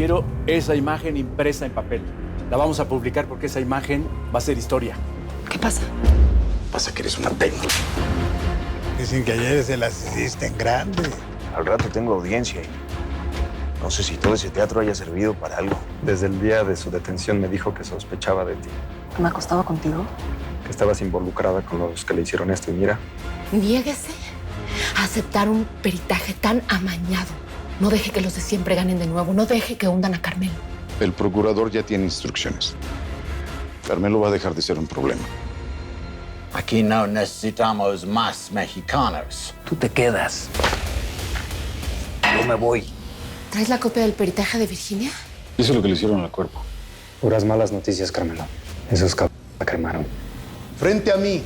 quiero esa imagen impresa en papel. La vamos a publicar porque esa imagen va a ser historia. ¿Qué pasa? Pasa que eres una pendeja. Dicen que ayer se las hiciste en grande. Al rato tengo audiencia y no sé si todo ese teatro haya servido para algo. Desde el día de su detención me dijo que sospechaba de ti, ¿Me ha acostado contigo? que estabas involucrada con los que le hicieron esto. Y mira, Niéguese a aceptar un peritaje tan amañado. No deje que los de siempre ganen de nuevo. No deje que hundan a Carmelo. El procurador ya tiene instrucciones. Carmelo va a dejar de ser un problema. Aquí no necesitamos más mexicanos. Tú te quedas. Yo me voy. ¿Traes la copia del peritaje de Virginia? Eso es lo que le hicieron al cuerpo. puras malas noticias, Carmelo. Esos cabrones la cremaron. Frente a mí,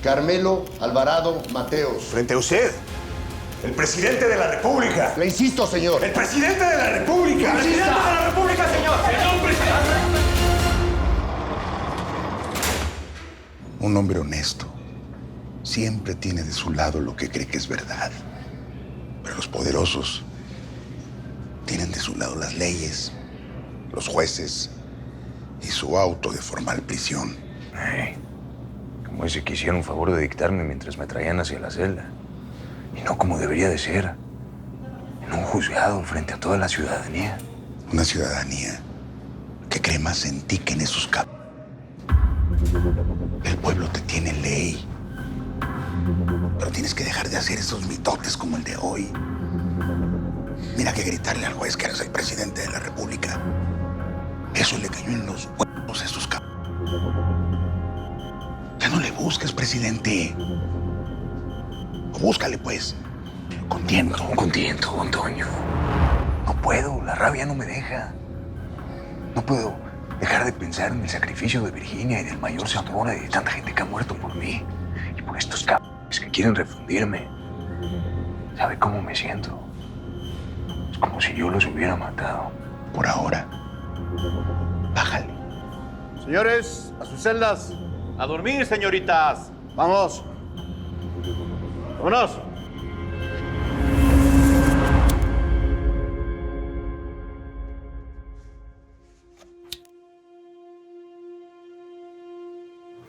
Carmelo Alvarado Mateos. Frente a usted, el presidente de la República. Le insisto, señor. ¡El presidente de la República! ¡El presidente de la República, señor! ¡Señor presidente! Un hombre honesto siempre tiene de su lado lo que cree que es verdad. Pero los poderosos tienen de su lado las leyes, los jueces y su auto de formal prisión. Ay, como ese que hicieron un favor de dictarme mientras me traían hacia la celda. Y no como debería de ser. En un juzgado frente a toda la ciudadanía. Una ciudadanía que cree más en ti que en esos cabrones. El pueblo te tiene ley. Pero tienes que dejar de hacer esos mitotes como el de hoy. Mira que gritarle al juez que eres el presidente de la República. Eso le cayó en los huevos a esos cabrones. Ya no le busques, presidente. O búscale, pues. Con tiento, Antonio. No puedo, la rabia no me deja. No puedo dejar de pensar en el sacrificio de Virginia y del mayor Zamora y de tanta gente que ha muerto por mí. Y por estos cabrones que quieren refundirme. ¿Sabe cómo me siento? Es como si yo los hubiera matado. Por ahora, bájale. Señores, a sus celdas. A dormir, señoritas. Vamos. Vámonos.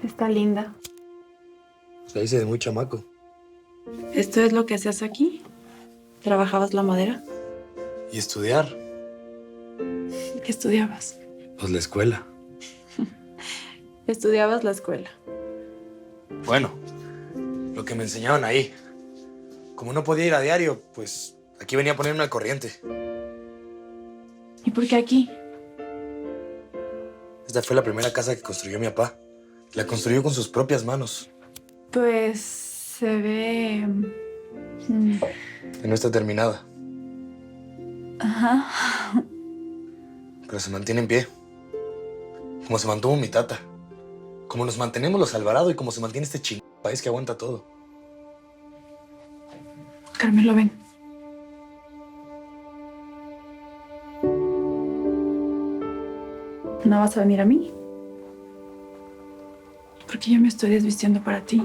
Está linda. Se dice de muy chamaco. ¿Esto es lo que hacías aquí? ¿Trabajabas la madera? Y estudiar, ¿Qué estudiabas? pues la escuela. Estudiabas la escuela. Bueno, lo que me enseñaban ahí. Como no podía ir a diario, pues aquí venía a ponerme al corriente. ¿Y por qué aquí? Esta fue la primera casa que construyó mi papá. La construyó con sus propias manos. Pues se ve... Que no está terminada, Ajá. pero se mantiene en pie. Como se mantuvo mi tata. Como nos mantenemos los Alvarado y como se mantiene este chingado país que aguanta todo. Carmelo, ven. ¿No vas a venir a mí? Porque yo me estoy desvistiendo para ti.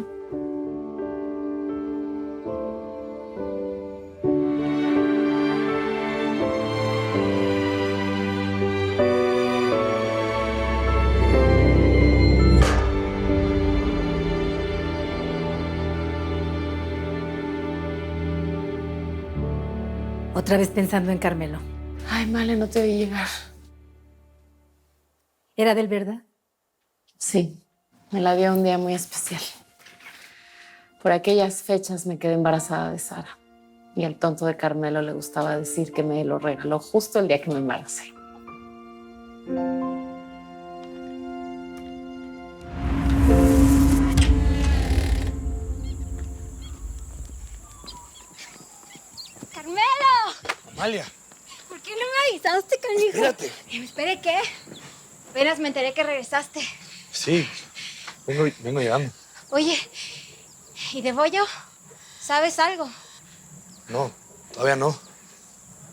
Otra vez pensando en Carmelo. Ay, Male, no te oí llegar. ¿Era del verdad? Sí, me la dio un día muy especial. Por aquellas fechas me quedé embarazada de Sara. Y al tonto de Carmelo le gustaba decir que me lo regaló justo el día que me embaracé. ¡Carmelo! Amalia, ¿Por qué no me avisaste, canijo? espérate. ¿Me esperé qué? Apenas me enteré que regresaste. Sí, vengo llegando. Oye, ¿y de Bollo? ¿Sabes algo? No, todavía no.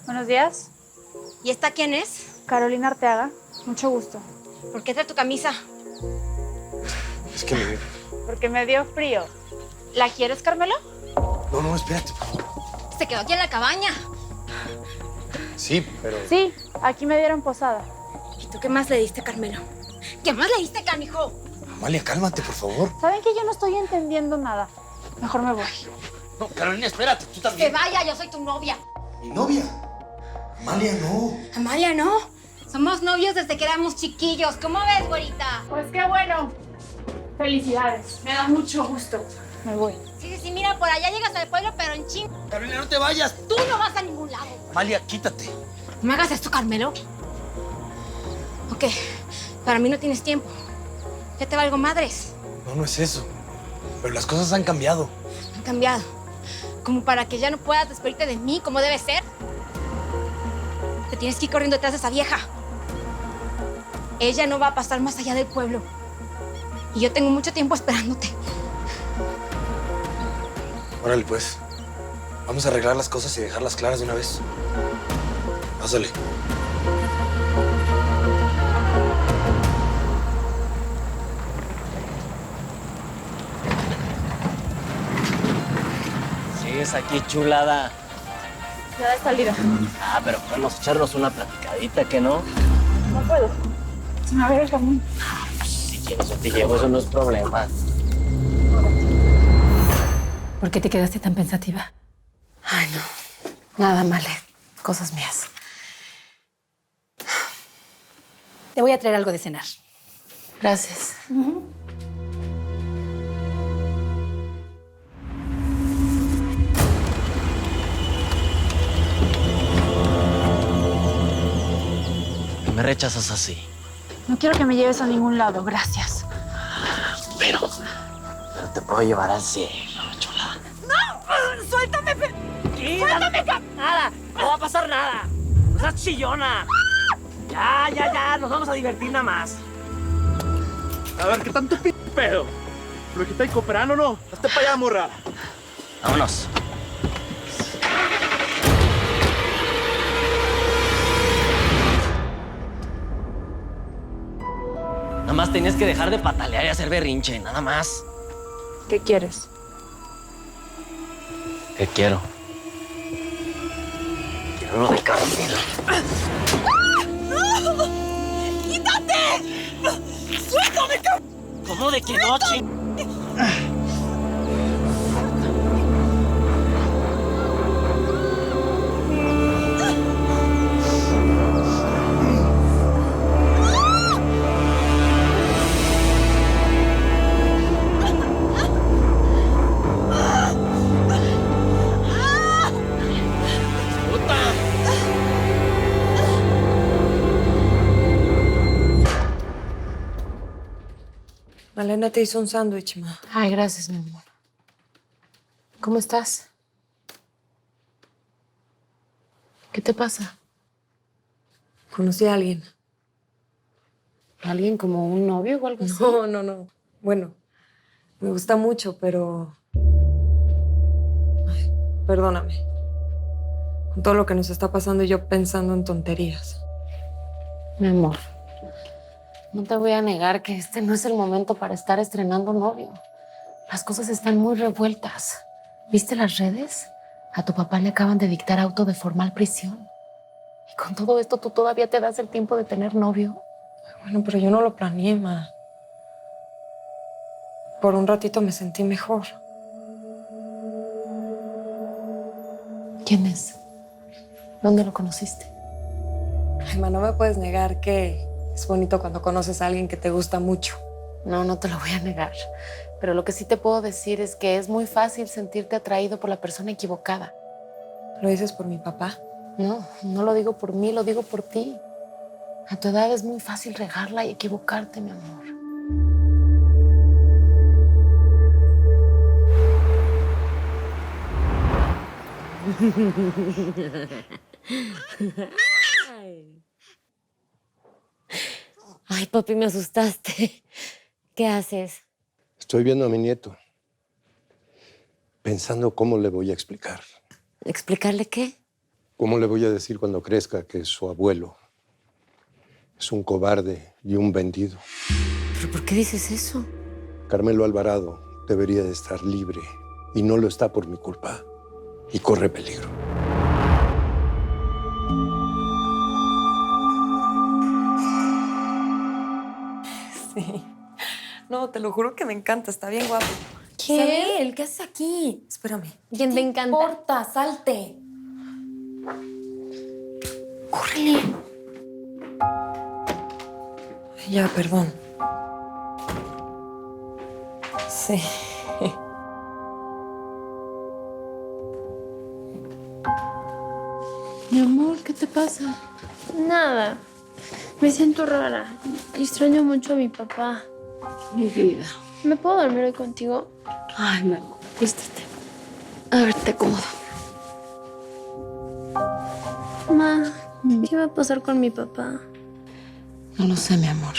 Buenos días. ¿Y esta quién es? Carolina Arteaga. Mucho gusto. ¿Por qué trae tu camisa? Es que me... Porque me dio frío. ¿La quieres, Carmelo? No, espérate, por favor. Se quedó aquí en la cabaña. Sí, pero... Sí, Aquí me dieron posada. ¿Y tú qué más le diste, Carmelo? ¿Qué más le diste, canijo? Amalia, cálmate, por favor. ¿Saben que yo no estoy entendiendo nada? Mejor me voy. No, Carolina, espérate, tú Que también. vaya, yo soy tu novia. ¿Mi novia? Amalia, no. Amalia, ¿no? Somos novios desde que éramos chiquillos. ¿Cómo ves, güerita? Pues qué bueno. Felicidades. Me da mucho gusto. Me voy. Sí, mira, por allá llegas al pueblo, pero en ching. Carolina, no te vayas. Tú no vas a ningún lado. Amalia, quítate. ¿No me hagas esto, Carmelo? Ok, para mí no tienes tiempo. Ya te valgo madres. No, no es eso. Pero las cosas han cambiado. Han cambiado. Como para que ya no puedas despedirte de mí como debe ser. Te tienes que ir corriendo detrás de esa vieja. Ella no va a pasar más allá del pueblo. Y yo tengo mucho tiempo esperándote. Órale, pues. Vamos a arreglar las cosas y dejarlas claras de una vez. Pásale. Sigues aquí, chulada. Ya de salida. Ah, pero podemos echarnos una platicadita, ¿qué no? No puedo. Se me va a ver el camino. Si quieres, yo te llevo, eso no es problema. ¿Por qué te quedaste tan pensativa? Ay, no. Nada, Male. Cosas mías. Te voy a traer algo de cenar. Gracias. ¿Por qué me rechazas así? No quiero que me lleves a ningún lado, gracias. Pero te puedo llevar al cielo, chula. ¡No! ¡Suéltame! ¡Suéltame! Nada, no va a pasar nada. No seas chillona. Ya, nos vamos a divertir nada más. A ver, ¿qué tanto pedo? ¿Lo que está ahí cooperando o no? Hazte para allá, morra. Vámonos. Nada más tenías que dejar de patalear y hacer berrinche, nada más. ¿Qué quieres? ¿Qué quiero? Quiero lo de Carmelo. ¡No! ¡Quítate! ¡Suéltame, ¿Cómo de que no, ching? Malena te hizo un sándwich, ma. Ay, gracias, mi amor. ¿Cómo estás? ¿Qué te pasa? Conocí a alguien. ¿Alguien como un novio o algo así? No. Bueno, me gusta mucho, pero... Ay, perdóname. Con todo lo que nos está pasando, yo pensando en tonterías. Mi amor, no te voy a negar que este no es el momento para estar estrenando novio. Las cosas están muy revueltas. ¿Viste las redes? A tu papá le acaban de dictar auto de formal prisión. Y con todo esto, ¿tú todavía te das el tiempo de tener novio? Bueno, pero yo no lo planeé, ma. Por un ratito me sentí mejor. ¿Quién es? ¿Dónde lo conociste? Ay, ma, no me puedes negar que es bonito cuando conoces a alguien que te gusta mucho. No, no te lo voy a negar. Pero lo que sí te puedo decir es que es muy fácil sentirte atraído por la persona equivocada. ¿Lo dices por mi papá? No, no lo digo por mí, lo digo por ti. A tu edad es muy fácil regarla y equivocarte, mi amor. Ay, papi, me asustaste. ¿Qué haces? Estoy viendo a mi nieto, pensando cómo le voy a explicar. ¿Explicarle qué? ¿Cómo le voy a decir cuando crezca que su abuelo es un cobarde y un vendido? ¿Pero por qué dices eso? Carmelo Alvarado debería de estar libre y no lo está por mi culpa y corre peligro. Sí. No, te lo juro que me encanta, está bien guapo. ¿Qué? Isabel, ¿qué haces aquí? Espérame. ¿Quién te encanta? No importa, salte. Córrele. Ya, perdón. Sí. Mi amor, ¿qué te pasa? Nada. Me siento rara. Extraño mucho a mi papá. Mi vida. ¿Me puedo dormir hoy contigo? Ay, mi amor, vístete. A ver, te acomodo. Ma, ¿qué va a pasar con mi papá? No lo sé, mi amor.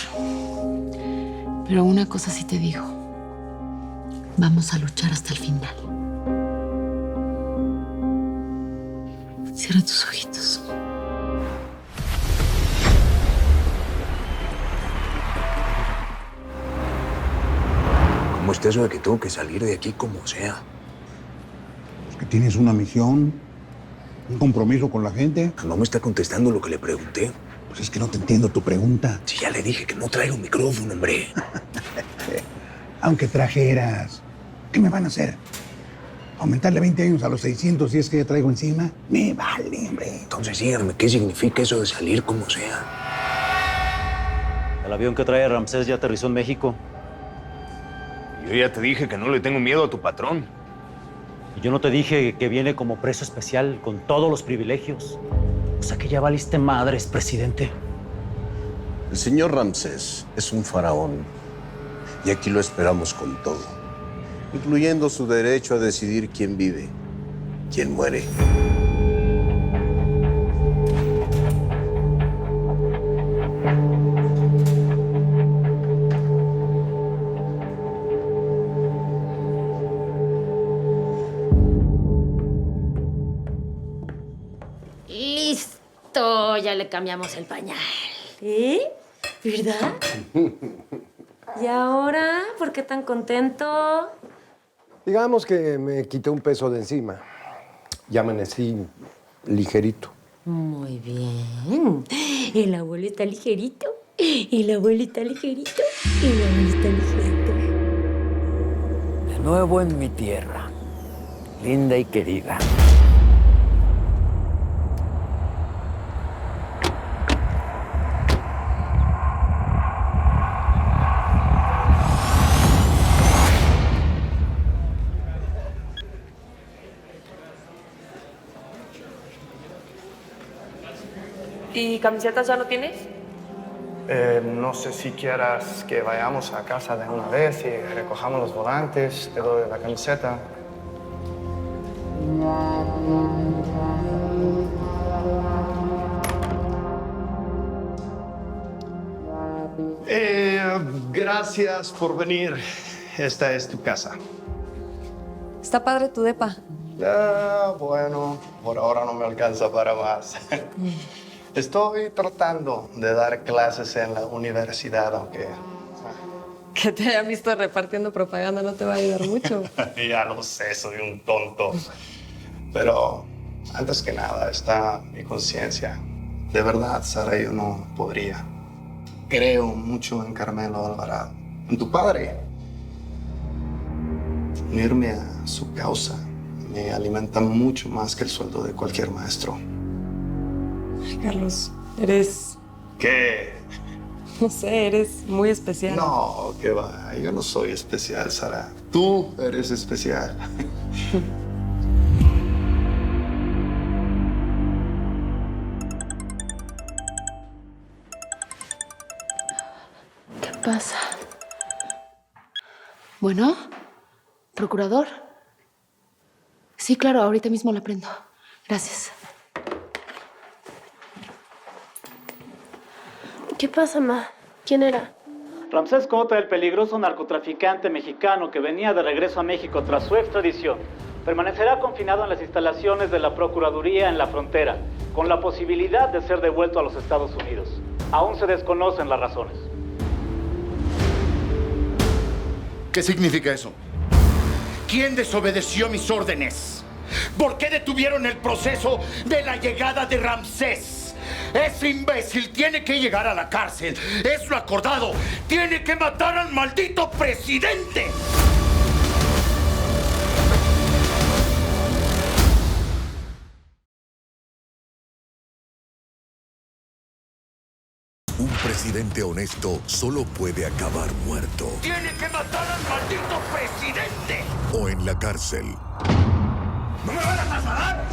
Pero una cosa sí te digo. Vamos a luchar hasta el final. Cierra tus ojitos. ¿Cómo está eso de que tengo que salir de aquí como sea? Es que tienes una misión, un compromiso con la gente. No me está contestando lo que le pregunté. Pues es que no te entiendo tu pregunta. Si ya le dije que no traigo micrófono, hombre. Aunque trajeras, ¿qué me van a hacer? ¿Aumentarle 20 años a los 600 si es que ya traigo encima? Me vale, hombre. Entonces díganme, ¿qué significa eso de salir como sea? El avión que trae Ramsés ya aterrizó en México. Yo ya te dije que no le tengo miedo a tu patrón. Y yo no te dije que viene como preso especial con todos los privilegios. O sea que ya valiste madres, presidente. El señor Ramsés es un faraón y aquí lo esperamos con todo, incluyendo su derecho a decidir quién vive, quién muere. Listo, ya le cambiamos el pañal. ¿Eh? ¿Verdad? ¿Y ahora? ¿Por qué tan contento? Digamos que me quité un peso de encima. Ya amanecí ligerito. Muy bien. El abuelo está ligerito. El abuelo está ligerito. El abuelo está ligerito. De nuevo en mi tierra, linda y querida. ¿Y camisetas ya no tienes? No sé si quieras que vayamos a casa de una vez y recojamos los volantes, te doy la camiseta. Gracias por venir. Esta es tu casa. Está padre tu depa. Bueno, por ahora no me alcanza para más. Estoy tratando de dar clases en la universidad, aunque... Que te haya visto repartiendo propaganda no te va a ayudar mucho. Ya lo sé, soy un tonto. Pero antes que nada está mi conciencia. De verdad, Sara, yo no podría. Creo mucho en Carmelo Alvarado, en tu padre. Unirme a su causa me alimenta mucho más que el sueldo de cualquier maestro. Carlos, eres... ¿Qué? No sé, eres muy especial. No, qué va. Yo no soy especial, Sara. Tú eres especial. ¿Qué pasa? Bueno, procurador. Sí, claro, ahorita mismo la prendo. Gracias. ¿Qué pasa, ma? ¿Quién era? Ramsés Cota, el peligroso narcotraficante mexicano que venía de regreso a México tras su extradición, permanecerá confinado en las instalaciones de la Procuraduría en la frontera, con la posibilidad de ser devuelto a los Estados Unidos. Aún se desconocen las razones. ¿Qué significa eso? ¿Quién desobedeció mis órdenes? ¿Por qué detuvieron el proceso de la llegada de Ramsés? Ese imbécil tiene que llegar a la cárcel. Es lo acordado. Tiene que matar al maldito presidente. Un presidente honesto solo puede acabar muerto Tiene que matar al maldito presidente. o en la cárcel. ¡No me van a trasladar!